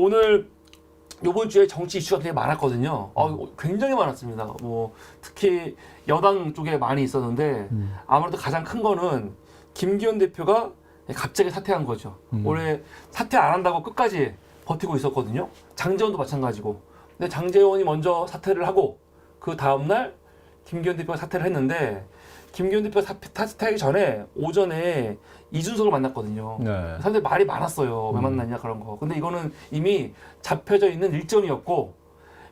오늘 이번 주에 정치 이슈가 되게 많았거든요. 굉장히 많았습니다. 뭐 특히 여당 쪽에 많이 있었는데 아무래도 가장 큰 거는 김기현 대표가 갑자기 사퇴한 거죠. 올해 사퇴 안 한다고 끝까지 버티고 있었거든요. 장제원도 마찬가지고. 근데 장제원이 먼저 사퇴를 하고 그 다음날 김기현 대표가 사퇴를 했는데 김기현 대표가 사퇴하기 전에 오전에 이준석을 만났거든요. 네. 사람들이 말이 많았어요. 왜 만났냐 그런 거. 근데 이거는 이미 잡혀져 있는 일정이었고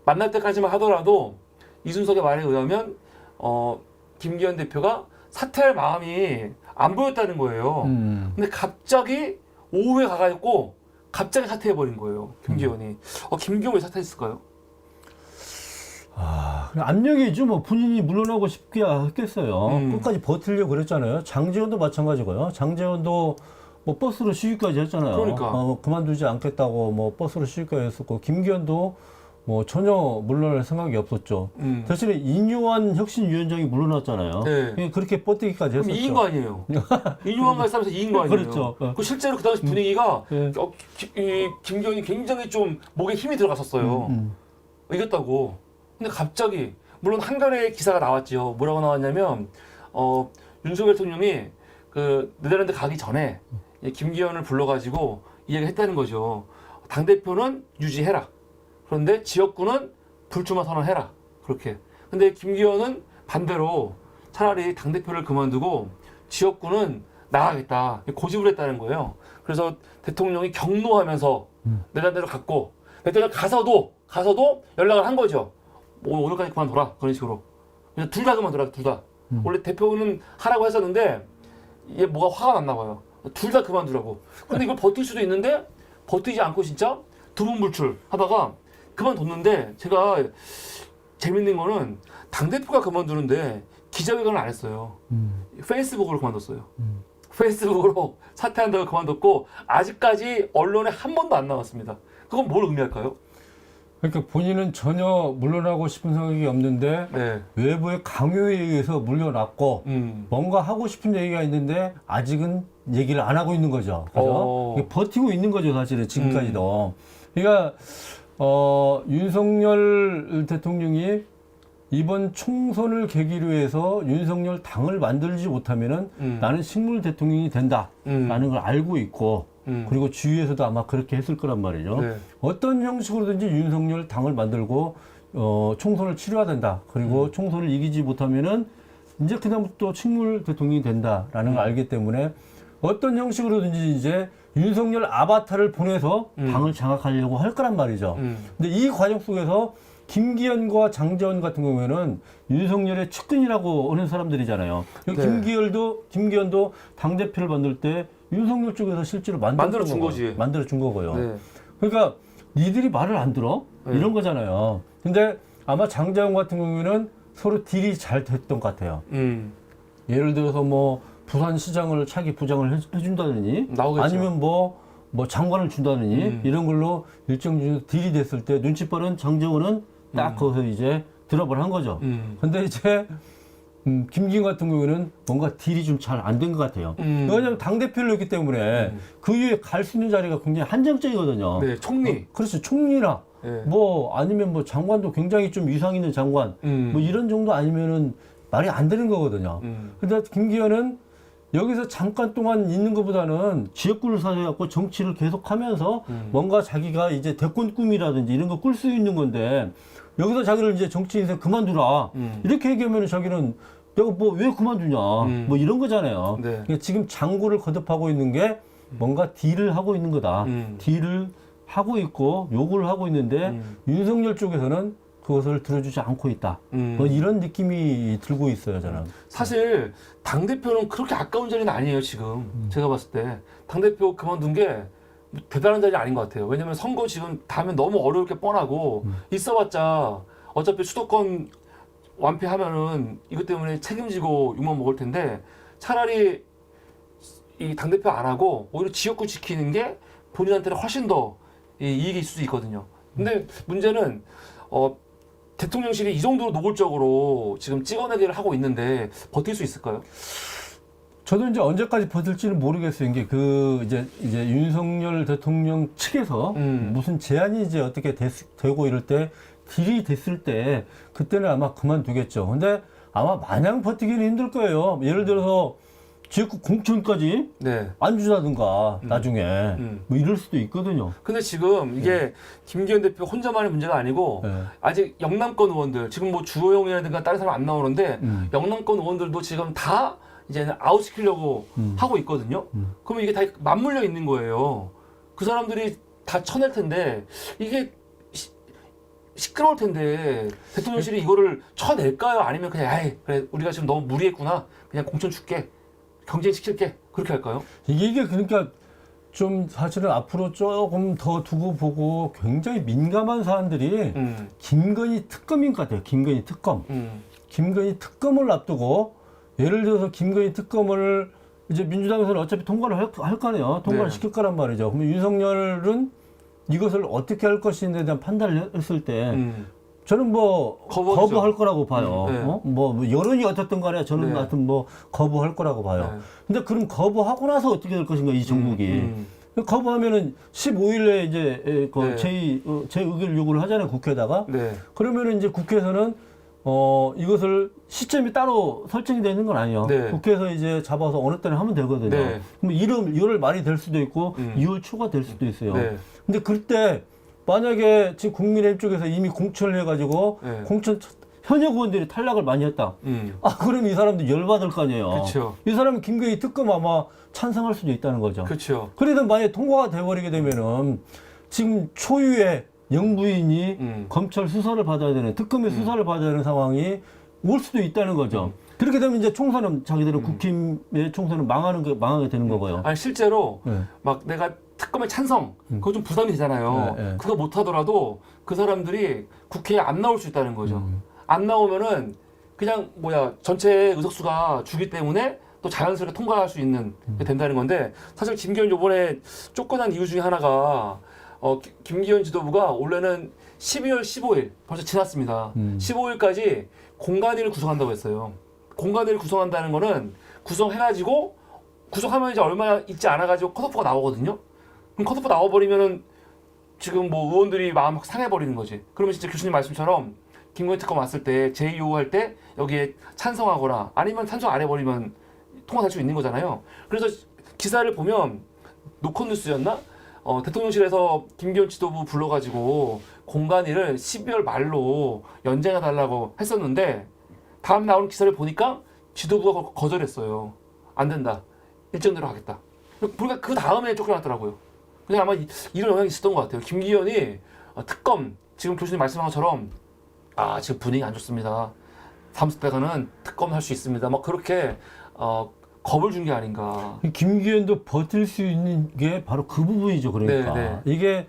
만날 때까지만 하더라도 이준석의 말에 의하면 김기현 대표가 사퇴할 마음이 안 보였다는 거예요. 근데 갑자기 오후에 가가지고 갑자기 사퇴해버린 거예요. 김기현이. 김기현 왜 사퇴했을까요? 압력이죠. 뭐 본인이 물러나고 싶게 했겠어요. 끝까지 버틸려고 그랬잖아요. 장제원도 마찬가지고요. 장제원도 뭐 버스로 시위까지 했잖아요. 그러니까. 그만두지 않겠다고 뭐 버스로 시위까지 했었고, 김기현도 뭐 전혀 물러날 생각이 없었죠. 대신에 인요한 혁신위원장이 물러났잖아요. 네. 그렇게 버티기까지 했었죠. 이긴 거 아니에요? 인요한과 싸움에서 이긴 거 아니에요? 그렇죠. 그 실제로 그 당시 분위기가 네. 이 김기현이 굉장히 좀 목에 힘이 들어갔었어요. 이겼다고. 근데 갑자기 물론 한겨레 기사가 나왔죠. 뭐라고 나왔냐면 윤석열 대통령이 그 네덜란드 가기 전에 김기현을 불러가지고 이야기했다는 거죠. 당 대표는 유지해라. 그런데 지역구는 불출마 선언해라. 그렇게. 근데 김기현은 반대로 차라리 당 대표를 그만두고 지역구는 나가겠다. 고집을 했다는 거예요. 그래서 대통령이 경로하면서 네덜란드로 갔고 대통령 가서도 연락을 한 거죠. 뭐 오늘까지 그만둬라. 그런 식으로. 둘 다 그만둬라. 둘 다. 원래 대표는 하라고 했었는데 얘 뭐가 화가 났나 봐요. 둘 다 그만두라고. 근데 이걸 버틸 수도 있는데 버티지 않고 진짜 두문불출 하다가 그만뒀는데 제가 재밌는 거는 당대표가 그만두는데 기자회견을 안 했어요. 페이스북으로 그만뒀어요. 페이스북으로 사퇴한다고 그만뒀고 아직까지 언론에 한 번도 안 나왔습니다. 그건 뭘 의미할까요? 그러니까 본인은 전혀 물러나고 싶은 생각이 없는데 네. 외부의 강요에 의해서 물러났고 뭔가 하고 싶은 얘기가 있는데 아직은 얘기를 안 하고 있는 거죠. 그죠? 버티고 있는 거죠, 사실은 지금까지도. 그러니까 윤석열 대통령이 이번 총선을 계기로 해서 윤석열 당을 만들지 못하면은 나는 식물 대통령이 된다라는 걸 알고 있고 그리고 주위에서도 아마 그렇게 했을 거란 말이죠. 네. 어떤 형식으로든지 윤석열 당을 만들고 총선을 치러야 된다. 그리고 총선을 이기지 못하면은 이제 그다음부터 식물 대통령이 된다라는 걸 알기 때문에 어떤 형식으로든지 이제 윤석열 아바타를 보내서 당을 장악하려고 할 거란 말이죠. 근데 이 과정 속에서 김기현과 장제원 같은 경우에는 윤석열의 측근이라고 하는 사람들이잖아요. 네. 김기현도 당대표를 만들 때 윤석열 쪽에서 실제로 만들어준 거지. 만들어준 거고요. 네. 그러니까 니들이 말을 안 들어? 네. 이런 거잖아요. 근데 아마 장제원 같은 경우에는 서로 딜이 잘 됐던 것 같아요. 예를 들어서 뭐 부산시장을 차기 부장을 해준다느니 나오겠죠. 아니면 뭐 장관을 준다느니 이런 걸로 일정 정도 딜이 됐을 때 눈치 빠른 장제원은 딱 거기서 이제 드랍을 한 거죠. 근데 이제 김기현 같은 경우에는 뭔가 딜이 좀 잘 안 된 것 같아요. 왜냐하면 당대표를 했기 때문에 그 이후에 갈 수 있는 자리가 굉장히 한정적이거든요. 네, 총리. 그렇죠. 총리나 네. 뭐 아니면 뭐 장관도 굉장히 좀 위상 있는 장관 뭐 이런 정도 아니면은 말이 안 되는 거거든요. 근데 김기현은 여기서 잠깐 동안 있는 것보다는 지역구를 사셔갖고 정치를 계속하면서 뭔가 자기가 이제 대권 꿈이라든지 이런 거 꿀 수 있는 건데 여기서 자기를 이제 정치 인생 그만두라 이렇게 얘기하면 자기는 내가 뭐 왜 그만두냐 뭐 이런 거잖아요. 네. 그러니까 지금 장구를 거듭하고 있는 게 뭔가 딜을 하고 있는 거다. 딜을 하고 있고 요구를 하고 있는데 윤석열 쪽에서는 그것을 들어주지 않고 있다. 뭐 이런 느낌이 들고 있어요, 저는. 사실 당대표는 그렇게 아까운 자리는 아니에요, 지금. 제가 봤을 때. 당대표 그만둔 게 대단한 자리 아닌 것 같아요. 왜냐면 선거 지금 다음에 너무 어려울 게 뻔하고 있어봤자 어차피 수도권 완패하면은 이것 때문에 책임지고 욕만 먹을 텐데 차라리 이 당대표 안 하고 오히려 지역구 지키는 게 본인한테는 훨씬 더 이익이 있을 수 있거든요. 근데 문제는 대통령실이 이 정도로 노골적으로 지금 찍어내기를 하고 있는데 버틸 수 있을까요? 저도 이제 언제까지 버틸지는 모르겠어요. 이게 이제 윤석열 대통령 측에서 무슨 제안이 이제 어떻게 되고 이럴 때 딜이 됐을 때 그때는 아마 그만두겠죠. 근데 아마 마냥 버티기는 힘들 거예요. 예를 들어서 지역구 공천까지 네. 안 주다든가 나중에 뭐 이럴 수도 있거든요. 근데 지금 이게 김기현 대표 혼자만의 문제가 아니고 네. 아직 영남권 의원들 지금 뭐 주호영이라든가 다른 사람 안 나오는데 영남권 의원들도 지금 다 이제 아웃시키려고 하고 있거든요. 그러면 이게 다 맞물려 있는 거예요. 그 사람들이 다 쳐낼 텐데 이게 시끄러울 텐데 대통령실이 이거를 쳐낼까요? 아니면 그냥 아이 그래 우리가 지금 너무 무리했구나 그냥 공천 줄게 경쟁시킬게 그렇게 할까요? 이게 그러니까 좀 사실은 앞으로 조금 더 두고 보고 굉장히 민감한 사안들이 김건희 특검인 것 같아요. 김건희 특검. 김건희 특검을 앞두고 예를 들어서 김건희 특검을 이제 민주당에서는 어차피 통과를 할 거네요. 통과를 네. 시킬 거란 말이죠. 그러면 윤석열은 이것을 어떻게 할 것인지에 대한 판단을 했을 때 저는 뭐 거부하죠. 거부할 거라고 봐요. 네. 뭐 여론이 어떻든 간에 저는 네. 하여튼 뭐 거부할 거라고 봐요. 네. 근데 그럼 거부하고 나서 어떻게 될 것인가 이 정국이. 거부하면은 15일에 이제 네. 재의결 요구를 하잖아요 국회에다가. 네. 그러면은 이제 국회에서는 이것을 시점이 따로 설정이 되어 있는 건 아니에요. 네. 국회에서 이제 잡아서 어느 때는 하면 되거든요. 네. 그럼 1월 말이 될 수도 있고 2월 초가 될 수도 있어요. 네. 근데 그때 만약에 지금 국민의힘 쪽에서 이미 공천을 해가지고 네. 공천 현역 의원들이 탈락을 많이 했다. 그럼 이 사람들 열받을 거 아니에요. 그렇죠. 이 사람은 김건희 특검 아마 찬성할 수도 있다는 거죠. 그렇죠. 그래서 만약에 통과가 돼버리게 되면은 지금 초유의 영부인이 검찰 수사를 받아야 되는 특검의 수사를 받아야 되는 상황이 올 수도 있다는 거죠. 그렇게 되면 이제 총선은 자기들은 국힘의 총선은 망하게 되는 거고요. 아니 실제로 네. 막 내가 특검에 찬성 그거 좀 부담이 되잖아요. 네, 네. 그거 못 하더라도 그 사람들이 국회에 안 나올 수 있다는 거죠. 안 나오면은 그냥 전체 의석수가 주기 때문에 또 자연스럽게 통과할 수 있는 게 된다는 건데 사실 김기현 요번에 쫓겨난 이유 중에 하나가 김기현 지도부가 원래는 12월 15일 벌써 지났습니다. 15일까지 공간위를 구성한다고 했어요. 공간위를 구성한다는 거는 구성해가지고 구성하면 이제 얼마 있지 않아가지고 컷오프가 나오거든요. 그럼 컷오프 나와버리면은 지금 뭐 의원들이 마음 확 상해버리는 거지. 그러면 진짜 교수님 말씀처럼 김건희 특검 왔을 때 제2요구할 때 여기에 찬성하거나 아니면 찬성 안 해버리면 통과될 수 있는 거잖아요. 그래서 기사를 보면 노컷뉴스였나? 대통령실에서 김기현 지도부 불러가지고 공간위를 12월 말로 연장해달라고 했었는데 다음 나오는 기사를 보니까 지도부가 거절했어요. 안 된다. 일정대로 하겠다. 그러니까 그 다음에 쫓겨났더라고요. 그냥 아마 이런 영향이 있었던 것 같아요. 김기현이 특검 지금 교수님 말씀한 것처럼 지금 분위기 안 좋습니다. 다음 때가는 특검 할 수 있습니다. 막 그렇게 겁을 준 게 아닌가. 김기현도 버틸 수 있는 게 바로 그 부분이죠. 그러니까 네. 이게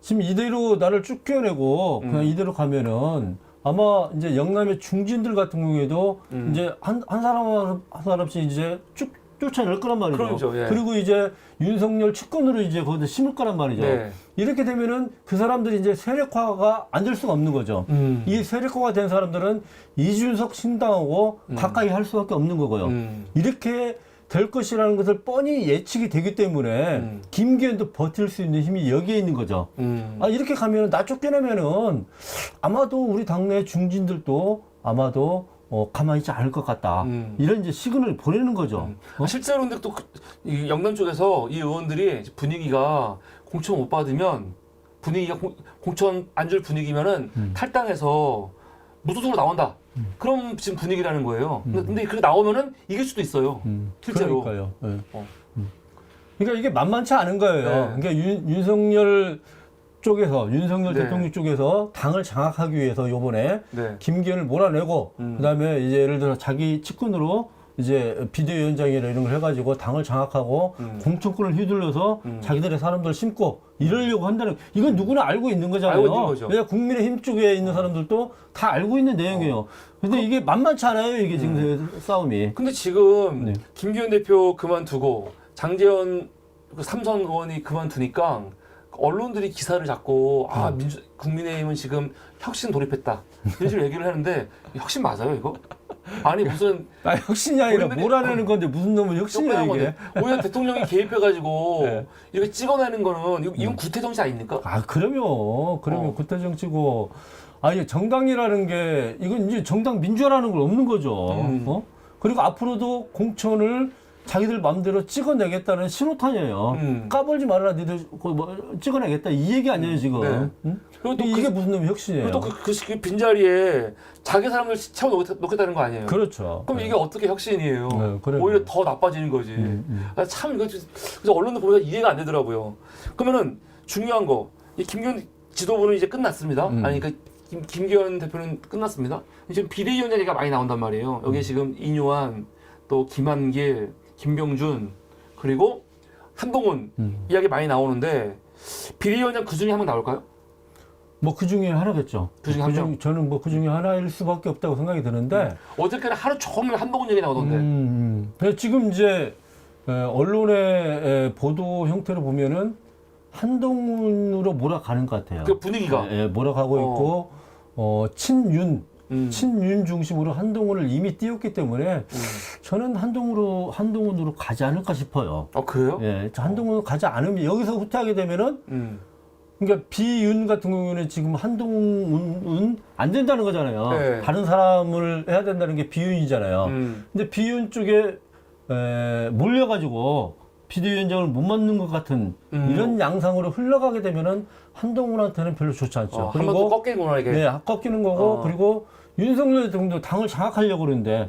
지금 이대로 나를 쫓겨내고 그냥 이대로 가면은 아마 이제 영남의 중진들 같은 경우에도 이제 한 사람씩 이제 쭉 쫓아낼 거란 말이죠. 그렇죠, 예. 그리고 이제 윤석열 측근으로 이제 거기다 심을 거란 말이죠. 네. 이렇게 되면은 그 사람들이 이제 세력화가 안 될 수가 없는 거죠. 이 세력화가 된 사람들은 이준석 신당하고 가까이 할 수밖에 없는 거고요. 이렇게 될 것이라는 것을 뻔히 예측이 되기 때문에 김기현도 버틸 수 있는 힘이 여기에 있는 거죠. 이렇게 가면 나 쫓겨나면은 아마도 우리 당내 중진들도 아마도 가만히 있지 않을 것 같다. 이런 이제 시그널을 보내는 거죠. 실제로 근데 또 이 영남 쪽에서 이 의원들이 분위기가 공천 못 받으면 분위기가 공천 안 줄 분위기면은 탈당해서 무소속으로 나온다. 그럼 지금 분위기라는 거예요. 근데 그게 나오면은 이길 수도 있어요. 실제로. 그러니까요. 네. 그러니까 이게 만만치 않은 거예요. 네. 그러니까 윤석열 네. 대통령 쪽에서 당을 장악하기 위해서 요번에 네. 김기현을 몰아내고 그다음에 이제 예를 들어 자기 측근으로 이제 비대위원장이나 이런 걸 해가지고 당을 장악하고 공천권을 휘둘러서 자기들의 사람들 심고 이러려고 한다는 이건 누구나 알고 있는 거잖아요. 알고 있는 거죠. 왜냐 국민의힘 쪽에 있는 사람들도 다 알고 있는 내용이에요. 근데 이게 만만치 않아요. 이게 지금 싸움이. 근데 지금 네. 김기현 대표 그만두고 장제원 그 삼선 의원이 그만두니까 언론들이 기사를 잡고 국민의힘은 지금 혁신 돌입했다 이런 식으로 얘기를 하는데 혁신 맞아요 이거? 아니 무슨 혁신이 아니라 본인들이- 몰아내는 건데 무슨 놈은 혁신이야 쫓겨난 이게. 건데 오히려 대통령이 개입해가지고 네. 이렇게 찍어내는 거는 이건 구태 정치 아닙니까? 아, 그러면 구태 정치고, 이게 정당이라는 게, 이건 이제 정당 민주화라는 건 없는 거죠. 어? 그리고 앞으로도 공천을 자기들 마음대로 찍어내겠다는 신호탄이에요. 까불지 말아라, 니들 찍어내겠다. 이 얘기 아니에요, 지금. 네. 응? 그리고 또 이게 무슨 놈의 혁신이에요. 그리고 또 그 빈자리에 자기 사람들 채워놓겠다는 거 아니에요? 그렇죠. 그럼 이게 어떻게 혁신이에요? 네, 그래요. 오히려 더 나빠지는 거지. 아, 참 이거 그래서 언론도 보면 이해가 안 되더라고요. 그러면은 중요한 거, 이 김기현 지도부는 이제 끝났습니다. 아니 그러니까 김기현 대표는 끝났습니다. 지금 비대위원장 얘기가 많이 나온단 말이에요. 여기에 지금 이뇨한, 또 김한길, 김병준, 그리고 한동훈 이야기 많이 나오는데 비대위원장 그 중에 한 명 나올까요? 뭐 그 중에 하나겠죠. 그 중에 한 명? 저는 뭐 그 중에 하나일 수밖에 없다고 생각이 드는데. 어저께는 하루 종일 한동훈 얘기 나오던데. 근데 지금 이제 언론의 보도 형태를 보면은 한동훈으로 몰아가는 것 같아요. 그 분위기가. 몰아가고 있고, 친윤 중심으로 한동훈을 이미 띄웠기 때문에 저는 한동훈으로 가지 않을까 싶어요. 그래요? 한동훈으로 가지 않으면 여기서 후퇴하게 되면은 그러니까 비윤 같은 경우는 지금 한동훈은 안 된다는 거잖아요. 네. 다른 사람을 해야 된다는 게 비윤이잖아요. 근데 비윤 쪽에 몰려가지고 비대위원장을 못 맡는 것 같은 이런 양상으로 흘러가게 되면은 한동훈한테는 별로 좋지 않죠. 한 번 더 꺾이구나 이게. 네, 꺾이는 거고 그리고 윤석열 대통령도 당을 장악하려고 그러는데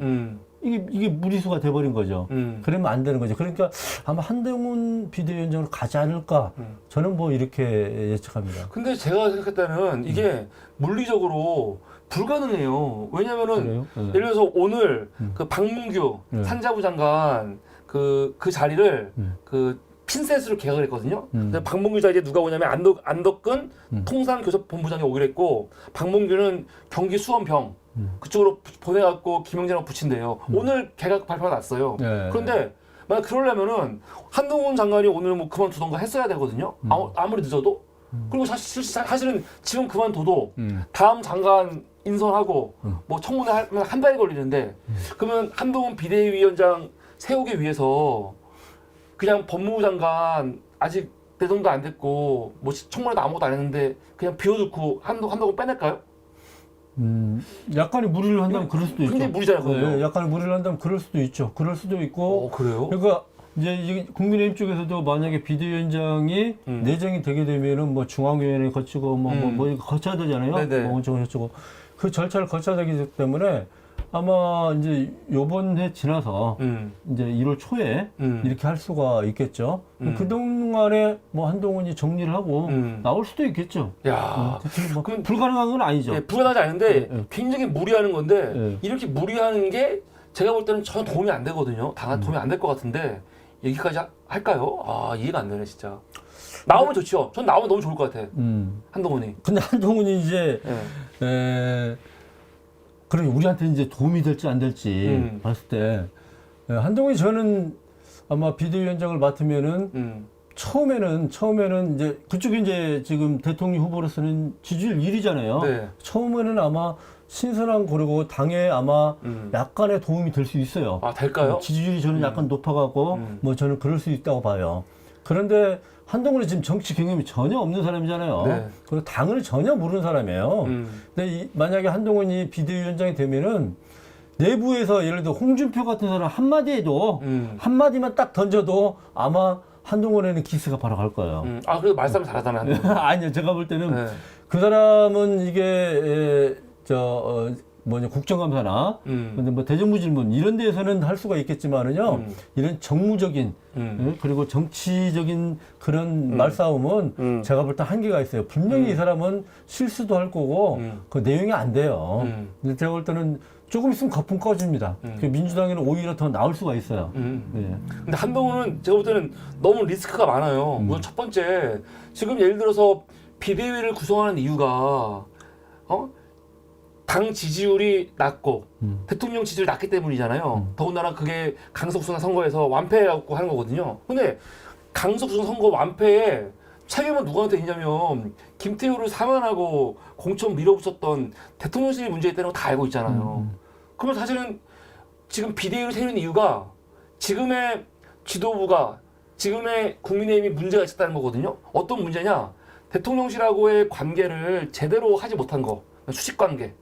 이게 무리수가 돼버린 거죠. 그러면 안 되는 거죠. 그러니까 아마 한동훈 비대위원장으로 가지 않을까 저는 뭐 이렇게 예측합니다. 근데 제가 생각할 때는 이게 물리적으로 불가능해요. 왜냐면은 그래요? 네. 예를 들어서 오늘 그 박문규 산자부 장관 그 자리를 그 핀셋으로 개각을 했거든요. 근데 박문규 자리에 누가 오냐면 안덕근 통상교섭본부장이 오기로 했고 박문규는 경기 수원병 그쪽으로 보내갖고 김영재랑 붙인대요. 오늘 개각 발표가 났어요. 네. 그런데 만약 그러려면은 한동훈 장관이 오늘 뭐 그만두던가 했어야 되거든요. 아무리 늦어도. 그리고 사실은 지금 그만둬도 다음 장관 인선하고 뭐 청문회 하면 한 달이 걸리는데 그러면 한동훈 비대위원장 세우기 위해서 그냥 법무부 장관 아직 내정도 안 됐고 뭐 청문회도 아무것도 안 했는데 그냥 비워두고 한동훈 빼낼까요? 약간의 무리를 한다면 그럴 수도 있죠. 굉장히 무리잖아요, 그거요. 네, 약간의 무리를 한다면 그럴 수도 있죠. 그럴 수도 있고. 그래요? 그러니까 이제 국민의힘 쪽에서도 만약에 비대위원장이 내정이 되게 되면은 뭐 중앙위원회 거치고 뭐 거쳐야 되잖아요. 네네. 뭐 어쩌고 그 절차를 거쳐야 되기 때문에 아마 이제 요번 해 지나서 이제 1월 초에 이렇게 할 수가 있겠죠. 그동안에 뭐 한동훈이 정리를 하고 나올 수도 있겠죠. 야, 뭐 그럼- 불가능한 건 아니죠. 예, 불가능하지 않은데 네. 굉장히 무리하는 건데 네. 이렇게 무리하는 게 제가 볼 때는 전혀 도움이 안 되거든요. 도움이 안 될 것 같은데 여기까지 할까요? 이해가 안 되네 진짜. 나오면 좋죠. 전 나오면 너무 좋을 것 같아. 한동훈이. 근데 한동훈이 이제 그럼 우리한테 이제 도움이 될지 안 될지 봤을 때 한동훈이 저는 아마 비대위원장을 맡으면은 처음에는 이제 그쪽이 이제 지금 대통령 후보로서는 지지율 1위잖아요. 네. 처음에는 아마 신선한 고르고 당에 아마 약간의 도움이 될 수 있어요. 될까요? 지지율이 저는 약간 높아가고 뭐 저는 그럴 수 있다고 봐요. 그런데 한동훈이 지금 정치 경험이 전혀 없는 사람이잖아요. 네. 그리고 당을 전혀 모르는 사람이에요. 근데 만약에 한동훈이 비대위원장이 되면은 내부에서 예를 들어 홍준표 같은 사람 한마디 해도 한마디만 딱 던져도 아마 한동훈에는 기스가 바로 갈 거예요. 그래도 말씀 잘하잖아요. 한동훈. 아니요, 제가 볼 때는 네. 그 사람은 이게 국정감사나 근데 뭐 대정부 질문 이런 데에서는 할 수가 있겠지만은요 이런 정무적인 그리고 정치적인 그런 말싸움은 제가 볼 때 한계가 있어요. 분명히 이 사람은 실수도 할 거고 그 내용이 안 돼요. 근데 제가 볼 때는 조금 있으면 거품 꺼집니다. 민주당에는 오히려 더 나올 수가 있어요. 네. 근데 한동훈은 제가 볼 때는 너무 리스크가 많아요. 우선 첫 번째, 지금 예를 들어서 비대위를 구성하는 이유가 당 지지율이 낮고 대통령 지지율이 낮기 때문이잖아요. 더군다나 그게 강석순환 선거에서 완패해갖고 하는 거거든요. 근데 강석순환 선거 완패에 책임은 누구한테 있냐면 김태효를 사면하고 공천 밀어붙였던 대통령실이 문제 있다는 거 다 알고 있잖아요. 그러면 사실은 지금 비대위를 세우는 이유가 지금의 지도부가 지금의 국민의힘이 문제가 있었다는 거거든요. 어떤 문제냐? 대통령실하고의 관계를 제대로 하지 못한 거, 수직 관계,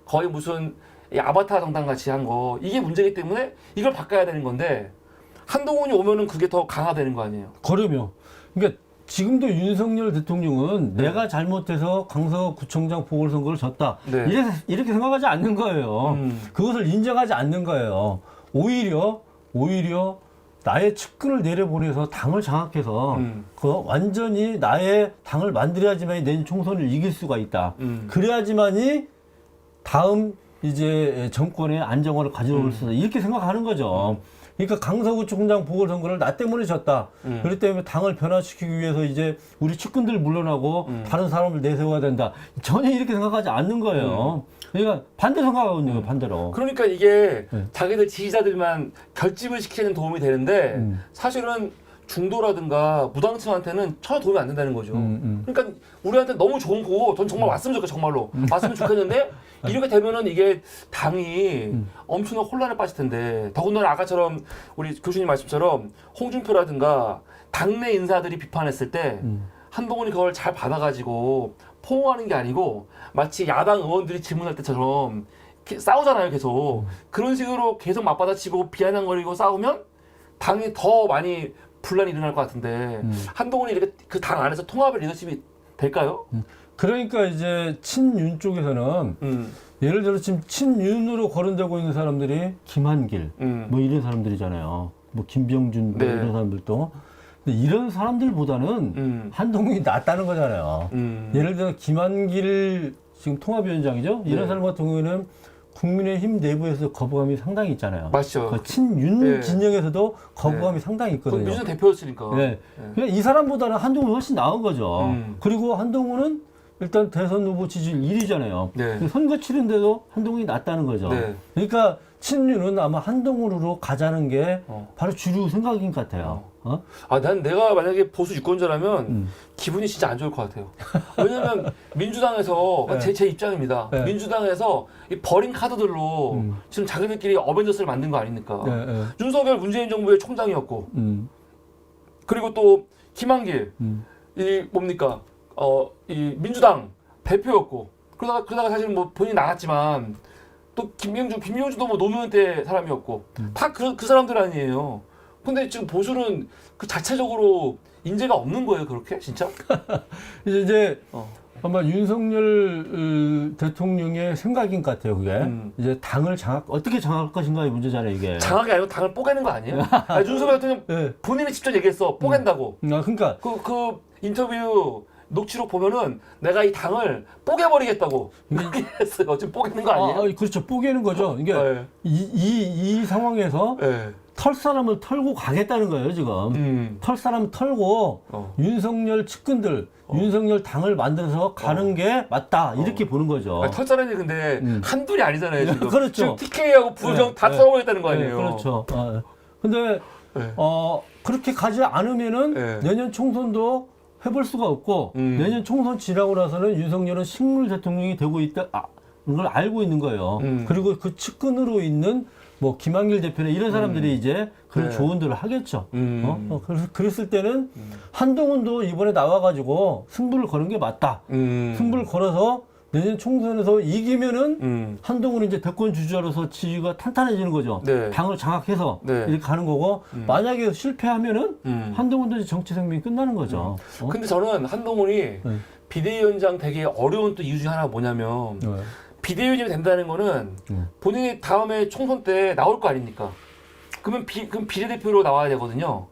거의 무슨 이 아바타 정당 같이 한 거, 이게 문제이기 때문에 이걸 바꿔야 되는 건데 한동훈이 오면은 그게 더 강화되는 거 아니에요? 그러면 그러니까 지금도 윤석열 대통령은 내가 잘못해서 강서구청장 보궐선거를 졌다. 네. 이렇게 생각하지 않는 거예요. 그것을 인정하지 않는 거예요. 오히려 나의 측근을 내려보내서 당을 장악해서 그 완전히 나의 당을 만들어야지만 내년 총선을 이길 수가 있다. 그래야지만이 다음 이제 정권의 안정화를 가져올 수 있다. 이렇게 생각하는 거죠. 그러니까 강서구청장 보궐선거를 나 때문에 졌다. 그렇기 때문에 당을 변화시키기 위해서 이제 우리 측근들 물러나고 다른 사람을 내세워야 된다. 전혀 이렇게 생각하지 않는 거예요. 그러니까 반대로 생각하고 있는 거예요. 반대로. 그러니까 이게 자기들 지지자들만 결집을 시키는 도움이 되는데 사실은 중도라든가 무당층한테는 전혀 도움이 안 된다는 거죠. 그러니까 우리한테 너무 좋은 거고 전 정말 왔으면 좋겠어. 정말로 왔으면 좋겠는데 이렇게 되면은 이게 당이 엄청난 혼란에 빠질 텐데 더군다나 아까처럼 우리 교수님 말씀처럼 홍준표라든가 당내 인사들이 비판했을 때 한동훈이 그걸 잘 받아가지고 포옹하는 게 아니고 마치 야당 의원들이 질문할 때처럼 싸우잖아요. 계속 그런 식으로 계속 맞받아치고 비아냥거리고 싸우면 당이 더 많이 분란이 일어날 것 같은데 한동훈이 이렇게 그 당 안에서 통합의 리더십이 될까요? 그러니까 이제 친윤 쪽에서는 예를 들어 지금 친윤으로 거론되고 있는 사람들이 김한길 뭐 이런 사람들이잖아요. 뭐 김병준 뭐 네. 이런 사람들도. 근데 이런 사람들보다는 한동훈이 낫다는 거잖아요. 예를 들어 김한길 지금 통합위원장이죠. 이런 네. 사람 같은 경우에는 국민의힘 내부에서 거부감이 상당히 있잖아요. 맞죠. 그 친윤 네. 진영에서도 거부감이 상당히 그 있거든요. 민주당 대표였으니까. 네. 그냥 이 사람보다는 한동훈이 훨씬 나은 거죠. 그리고 한동훈은 일단 대선 후보 지지율 1위잖아요. 네. 선거 치른데도 한동훈이 낫다는 거죠. 네. 그러니까 친윤은 아마 한동훈으로 가자는 게 바로 주류 생각인 것 같아요. 난 내가 만약에 보수 유권자라면 기분이 진짜 안 좋을 것 같아요. 왜냐면 민주당에서 네. 제 입장입니다. 네. 민주당에서 이 버린 카드들로 지금 자기들끼리 어벤져스를 만든 거 아닙니까? 네, 네. 윤석열 문재인 정부의 총장이었고 그리고 또 김한길 이 뭡니까? 이 민주당 대표였고 그러다가 사실 뭐 본인이 나갔지만 또 김명주도 뭐 노무현 때 사람이었고 다 그 사람들 아니에요. 근데 지금 보수는 그 자체적으로 인재가 없는 거예요, 그렇게 진짜? 이제 아마 윤석열 대통령의 생각인 것 같아요, 그게. 이제 당을 어떻게 장악할 것인가의 문제잖아요, 이게. 장악이 아니고 당을 뽀개는 거 아니에요? 윤석열 대통령 네. 본인이 직접 얘기했어, 뽀갠다고. 그러니까 그 인터뷰 녹취록 보면은 내가 이 당을 뽀개버리겠다고 그렇게 했어요. 지금 뽀개는 거 아니에요? 그렇죠. 뽀개는 거죠. 이게 네. 이 상황에서 네. 털 사람을 털고 가겠다는 거예요, 지금. 털 사람 털고 윤석열 측근들, 윤석열 당을 만들어서 가는 게 맞다. 이렇게 보는 거죠. 털사람이 근데 한둘이 아니잖아요, 지금. 그렇죠. 지금 TK하고 부정 네, 다 네. 털어버리겠다는 거 아니에요? 네, 그렇죠. 근데 네. 그렇게 가지 않으면은 네. 내년 총선도 해볼 수가 없고 내년 총선 지나고 나서는 윤석열은 식물 대통령이 되고 있다. 걸 알고 있는 거예요. 그리고 그 측근으로 있는 뭐 김한길 대표나 이런 사람들이 이제 그런 네. 조언들을 하겠죠. 그랬을 때는 한동훈도 이번에 나와가지고 승부를 거는 게 맞다. 승부를 걸어서 내년 총선에서 이기면은 한동훈이 이제 대권 주자로서 지위가 탄탄해지는 거죠. 네. 당을 장악해서 네. 이렇게 가는 거고 만약에 실패하면은 한동훈도 이제 정치 생명이 끝나는 거죠. 근데 저는 한동훈이 비대위원장 되기 어려운 또 이유 중에 하나가 뭐냐면 비대위원장이 된다는 거는 본인이 다음에 총선 때 나올 거 아닙니까? 그럼 비례대표로 나와야 되거든요.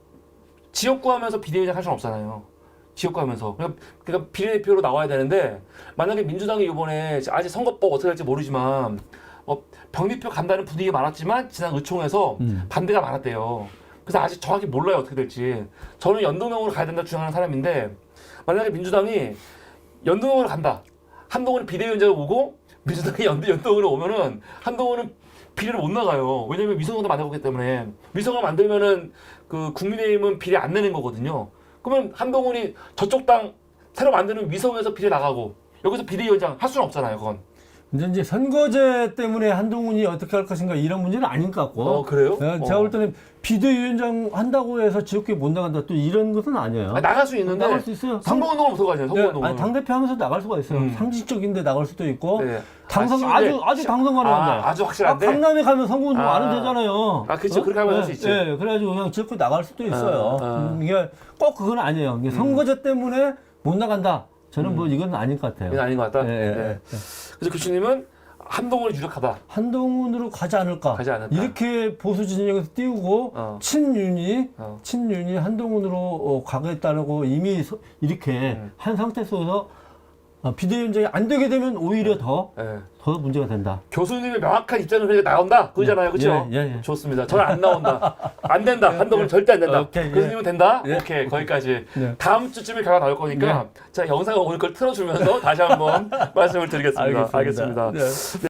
지역구 하면서 비대위원장 할 수는 없잖아요. 지역구 하면서. 그러니까 비례대표로 나와야 되는데 만약에 민주당이 이번에 아직 선거법 어떻게 할지 모르지만 병리표 간다는 분위기가 많았지만 지난 의총에서 반대가 많았대요. 그래서 아직 정확히 몰라요. 어떻게 될지. 저는 연동형으로 가야 된다 주장하는 사람인데 만약에 민주당이 연동형으로 간다. 한동훈이 비대위원장으로 오고 민주당이 연동으로 오면은 한동훈은 비례를 못 나가요. 왜냐면 위성정도 만들고 있기 때문에 위성을 만들면은 그 국민의힘은 비례 안 내는 거거든요. 그러면 한동훈이 저쪽 당 새로 만드는 위성에서 비례 나가고 여기서 비대위원장 할 수는 없잖아요. 그건. 이제 선거제 때문에 한동훈이 어떻게 할 것인가 이런 문제는 아닌 것 같고. 그래요? 제가 볼 때는 비대위원장 한다고 해서 지역구에 못 나간다 또 이런 것은 아니에요. 나갈 수 있는데 나갈 수 있어요. 선거운동을 못 가잖아요. 선거운동을. 당대표 하면서 나갈 수가 있어요. 상징적인데 나갈 수도 있고. 네. 당선 아주 당선 가능한데. 아주 확실한데. 강남에 가면 선거운동 안 해도 되잖아요. 그렇죠. 그렇게 하면 할 수 있죠. 네, 그래가지고 그냥 지역구 나갈 수도 있어요. 이게 꼭 그건 아니에요. 이게 선거제 때문에 못 나간다. 저는 뭐 이건 아닌 것 같아요. 이건 아닌 것 같다. 네. 그래서 교수님은 한동훈이 유력하다. 한동훈으로 가지 않을까. 이렇게 보수 진영에서 띄우고 친윤이 한동훈으로 가겠다고 이미 이렇게 한 상태 속에서 비대위원장이 안 되게 되면 오히려 더 문제가 된다. 교수님의 명확한 입장은 그러니까 나온다. 그거잖아요. 그렇죠? 예. 좋습니다. 저는 안 나온다. 안 된다. 한동훈 절대 안 된다. 오케이, 교수님은 된다? 예. 오케이. 거기까지. 네. 다음 주쯤에 결과 나올 거니까 자, 영상을 오늘 걸 틀어주면서 다시 한번 말씀을 드리겠습니다. 알겠습니다. 네.